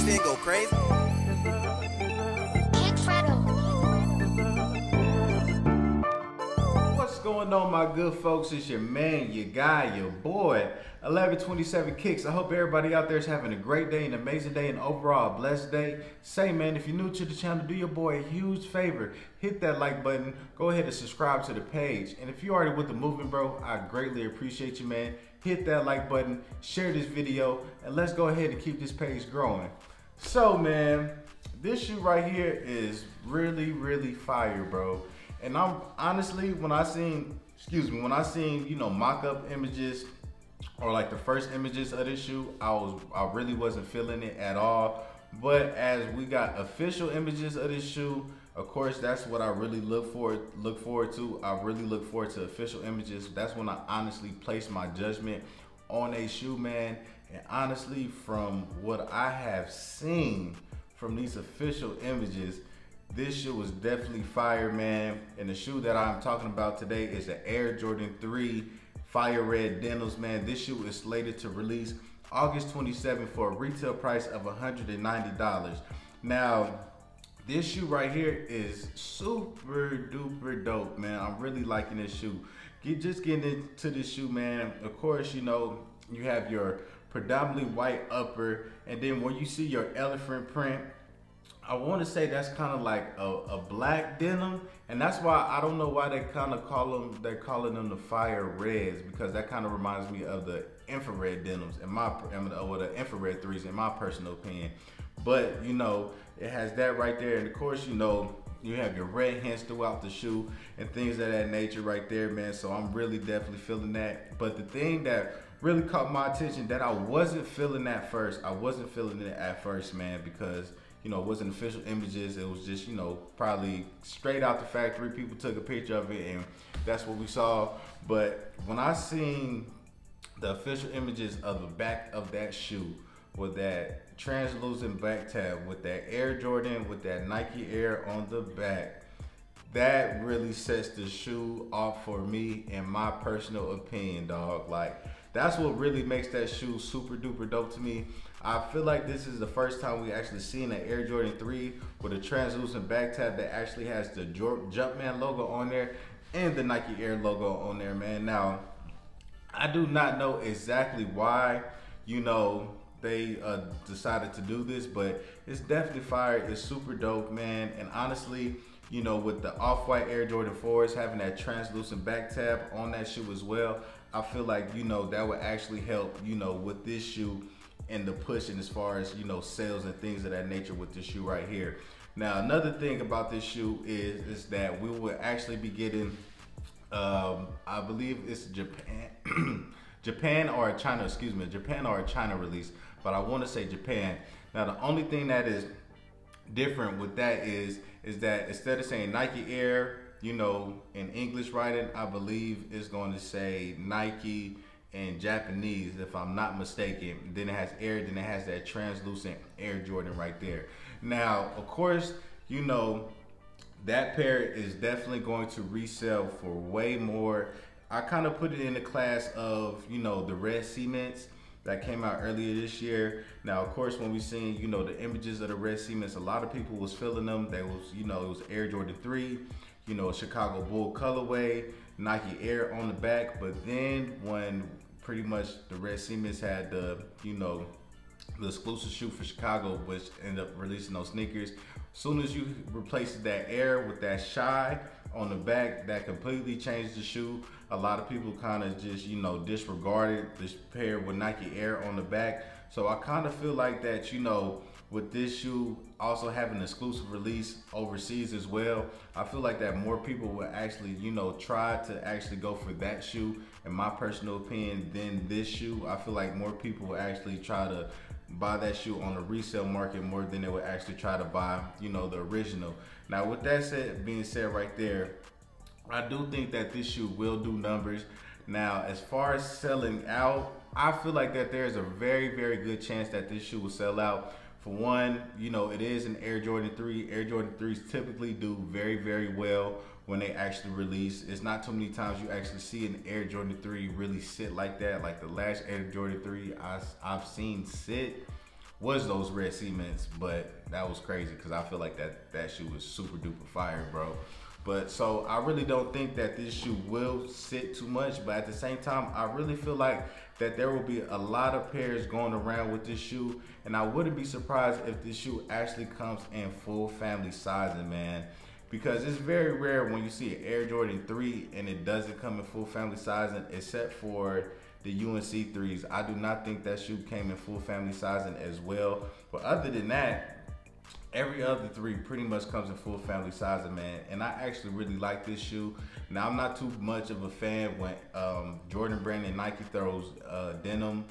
shit go crazy. What's going on, my good folks? It's your man, your guy, your boy, 1127 Kicks. I hope everybody out there is having a great day, an amazing day, and overall a blessed day. Say, man, if you're new to the channel, do your boy a huge favor. Hit that like button. Go ahead and subscribe to the page. And if you're already with the movement, bro, I greatly appreciate you, man. Hit that like button, share this video, and let's go ahead and keep this page growing. So, man, this shoe right here is really fire, bro. And I'm honestly, when I seen, you know, mock-up images or like the first images of this shoe, I really wasn't feeling it at all. But as we got official images of this shoe, of course, that's what I really look forward to. I really look forward to official images. That's when I honestly place my judgment on a shoe, man. And honestly, from what I have seen from these official images, this shoe was definitely fire, man. And the shoe that I'm talking about today is the Air Jordan 3 Fire Red Denims, man. This shoe is slated to release August 27th for a retail price of $190. Now, this shoe right here is super duper dope, man. I'm really liking this shoe. Just getting into this shoe, man. Of course, you know, you have your predominantly white upper, and then when you see your elephant print, I want to say that's kind of like a black denim, and that's why I don't know why they kind of they're calling them the fire reds, because that kind of reminds me of the infrared denims or the infrared threes in my personal opinion. But you know, it has that right there, and of course, you know, you have your red hints throughout the shoe and things of that nature right there, man. So I'm really definitely feeling that. But the thing that really caught my attention that I wasn't feeling at first, man, because you know, it wasn't official images. It was just, you know, probably straight out the factory. People took a picture of it and that's what we saw. But when I seen the official images of the back of that shoe with that translucent back tab, with that Air Jordan, with that Nike Air on the back, that really sets the shoe off for me in my personal opinion, dog. Like, that's what really makes that shoe super duper dope to me. I feel like this is the first time we actually seen an Air Jordan 3 with a translucent back tab that actually has the Jumpman logo on there and the Nike Air logo on there, man. Now, I do not know exactly why, you know, they decided to do this, but it's definitely fire. It's super dope, man. And honestly, you know, with the off-white Air Jordan 4s having that translucent back tab on that shoe as well, I feel like, you know, that would actually help, you know, with this shoe and the pushing as far as, you know, sales and things of that nature with this shoe right here. Now, another thing about this shoe is that we will actually be getting, I believe it's Japan or a China release, but I want to say Japan. Now, the only thing that is different with that is that instead of saying Nike Air, you know, in English writing, I believe it's going to say Nike in Japanese, if I'm not mistaken. Then it has Air, then it has that translucent Air Jordan right there. Now, of course, you know, that pair is definitely going to resell for way more. I kind of put it in the class of, you know, the red cements that came out earlier this year. Now, of course, when we seen, you know, the images of the red cements, a lot of people was feeling them. They was, you know, it was Air Jordan 3, you know, Chicago Bull colorway, Nike Air on the back. But then when pretty much the red cements had the, you know, the exclusive shoe for Chicago, which ended up releasing those sneakers, as soon as you replaced that Air with that Shy on the back, that completely changed the shoe. A lot of people kind of just, you know, disregarded this pair with Nike Air on the back. So I kind of feel like that, you know, with this shoe also having an exclusive release overseas as well, I feel like that more people will actually, you know, try to actually go for that shoe, in my personal opinion, than this shoe. I feel like more people will actually try to buy that shoe on the resale market more than they would actually try to buy, you know, the original. Now, with that being said right there, I do think that this shoe will do numbers. Now, as far as selling out, I feel like that there's a very good chance that this shoe will sell out. For one, you know, it is an Air Jordan 3. Air Jordan 3s typically do very well when they actually release. It's not too many times you actually see an Air Jordan 3 really sit like that. Like the last Air Jordan 3 I've seen sit was those red cements, but that was crazy because I feel like that shoe was super duper fire, bro. But so I really don't think that this shoe will sit too much, but at the same time, I really feel like that there will be a lot of pairs going around with this shoe, and I wouldn't be surprised if this shoe actually comes in full family sizing, man. Because it's very rare when you see an Air Jordan 3 and it doesn't come in full family sizing, except for the UNC 3s. I do not think that shoe came in full family sizing as well. But other than that, every other 3 pretty much comes in full family sizing, man. And I actually really like this shoe. Now, I'm not too much of a fan when Jordan Brand and Nike throws denim,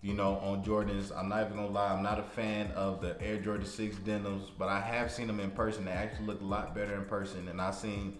you know, on Jordans. I'm not even gonna lie, I'm not a fan of the Air Jordan 6 denims, but I have seen them in person. They actually look a lot better in person, and I've seen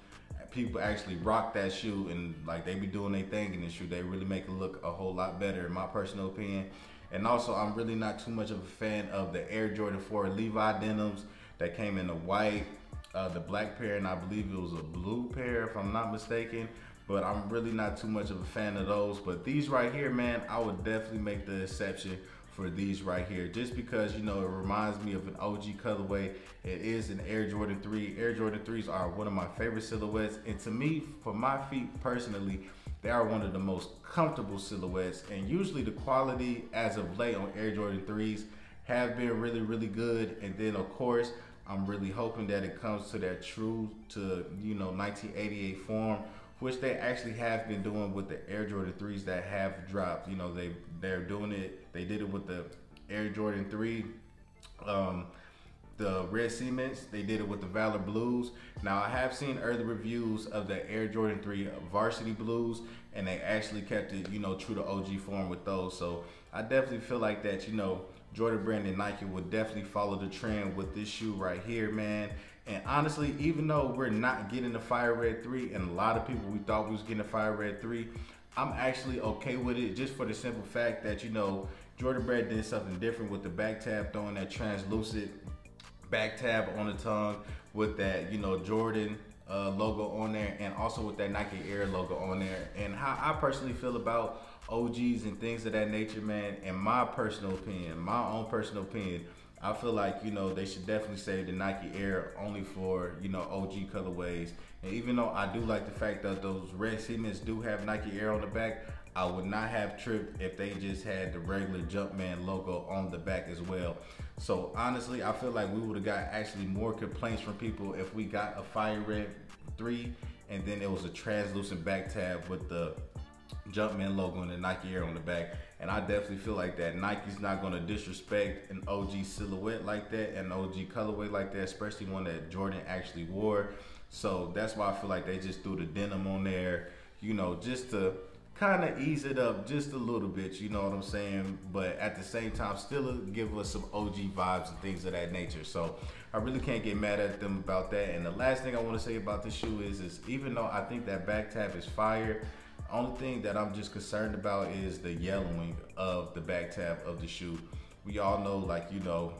people actually rock that shoe, and like they be doing their thing in this shoe. They really make it look a whole lot better, in my personal opinion. And also, I'm really not too much of a fan of the Air Jordan 4 Levi denims that came in the white, the black pair, and I believe it was a blue pair, if I'm not mistaken. But I'm really not too much of a fan of those. But these right here, man, I would definitely make the exception for these right here, just because, you know, it reminds me of an OG colorway. It is an Air Jordan 3. Air Jordan 3s are one of my favorite silhouettes, and to me, for my feet personally, they are one of the most comfortable silhouettes. And usually the quality as of late on Air Jordan 3s have been really, really good. And then of course, I'm really hoping that it comes to that true to, you know, 1988 form, which they actually have been doing with the Air Jordan 3s that have dropped. You know, they're doing it. They did it with the Air Jordan 3, the red cements. They did it with the Valor Blues. Now, I have seen early reviews of the Air Jordan 3 Varsity Blues, and they actually kept it, you know, true to OG form with those. So I definitely feel like that, you know, Jordan Brand and Nike would definitely follow the trend with this shoe right here, man. And honestly, even though we're not getting the Fire Red 3, and a lot of people we thought we was getting the Fire Red 3, I'm actually okay with it, just for the simple fact that, you know, Jordan Brand did something different with the back tab, throwing that translucent back tab on the tongue with that, you know, Jordan logo on there, and also with that Nike Air logo on there. And how I personally feel about OGs and things of that nature, man, in my personal opinion, my own personal opinion, I feel like, you know, they should definitely save the Nike Air only for, you know, OG colorways. And even though I do like the fact that those red cements do have Nike Air on the back, I would not have tripped if they just had the regular Jumpman logo on the back as well. So honestly, I feel like we would have got actually more complaints from people if we got a Fire Red 3 and then it was a translucent back tab with the Jumpman logo and the Nike Air on the back. And I definitely feel like that Nike's not gonna disrespect an OG silhouette like that, an OG colorway like that, especially one that Jordan actually wore. So that's why I feel like they just threw the denim on there, you know, just to kind of ease it up just a little bit, you know what I'm saying? But at the same time, still give us some OG vibes and things of that nature. So I really can't get mad at them about that. And the last thing I want to say about this shoe is even though I think that back tab is fire, only thing that I'm just concerned about is the yellowing of the back tab of the shoe. We all know, like, you know,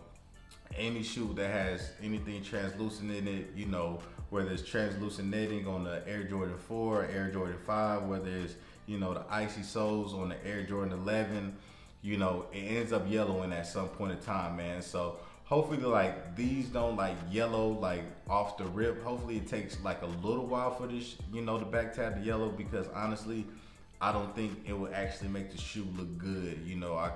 any shoe that has anything translucent in it, you know, whether it's translucent netting on the Air Jordan 4, Air Jordan 5, whether it's, you know, the icy soles on the Air Jordan 11, you know, it ends up yellowing at some point in time, man. So hopefully, like, these don't like yellow like off the rip. Hopefully it takes like a little while for this, you know, the back tab to yellow, because honestly, I don't think it would actually make the shoe look good. You know,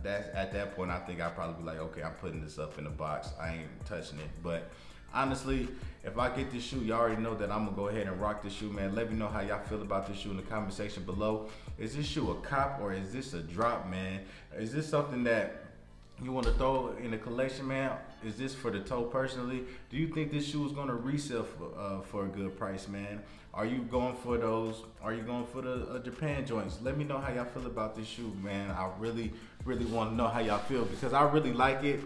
that's at that point, I think I'd probably be like, okay, I'm putting this up in the box. I ain't touching it. But honestly, if I get this shoe, y'all already know that I'm gonna go ahead and rock this shoe, man. Let me know how y'all feel about this shoe in the comment section below. Is this shoe a cop or is this a drop, man? Is this something that you want to throw in the collection, man? Is this for the toe personally? Do you think this shoe is going to resell for a good price, man? Are you going for those? Are you going for the Japan joints? Let me know how y'all feel about this shoe, man. I really, really want to know how y'all feel, because I really like it.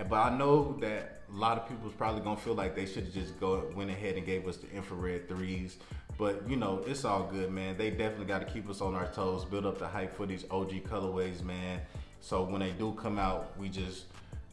But I know that a lot of people is probably going to feel like they should have just went ahead and gave us the infrared 3s. But, you know, it's all good, man. They definitely got to keep us on our toes, build up the hype for these OG colorways, man. So when they do come out, we just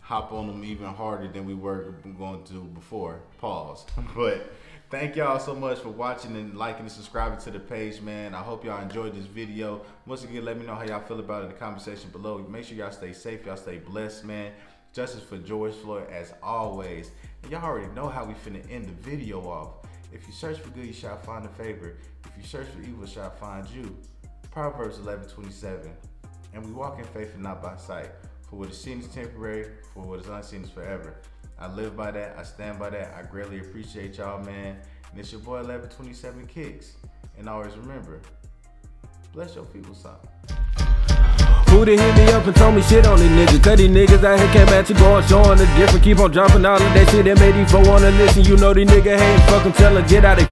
hop on them even harder than we were going to before. Pause. But thank y'all so much for watching and liking and subscribing to the page, man. I hope y'all enjoyed this video. Once again, let me know how y'all feel about it in the comment section below. Make sure y'all stay safe, y'all stay blessed, man. Justice for George Floyd as always. And y'all already know how we finna end the video off. If you search for good, you shall find a favor. If you search for evil, shall find you. Proverbs 11:27. And we walk in faith and not by sight. For what is seen is temporary, for what is unseen is forever. I live by that, I stand by that. I greatly appreciate y'all, man. And it's your boy 1127 Kicks. And always remember, bless your people, son. Who done hit me up and told me shit on these niggas? Cause these niggas out here came at you going, showing the difference. Keep on dropping all of that shit that made these folk wanna listen. You know these niggas hating, fuck them, tell them get out of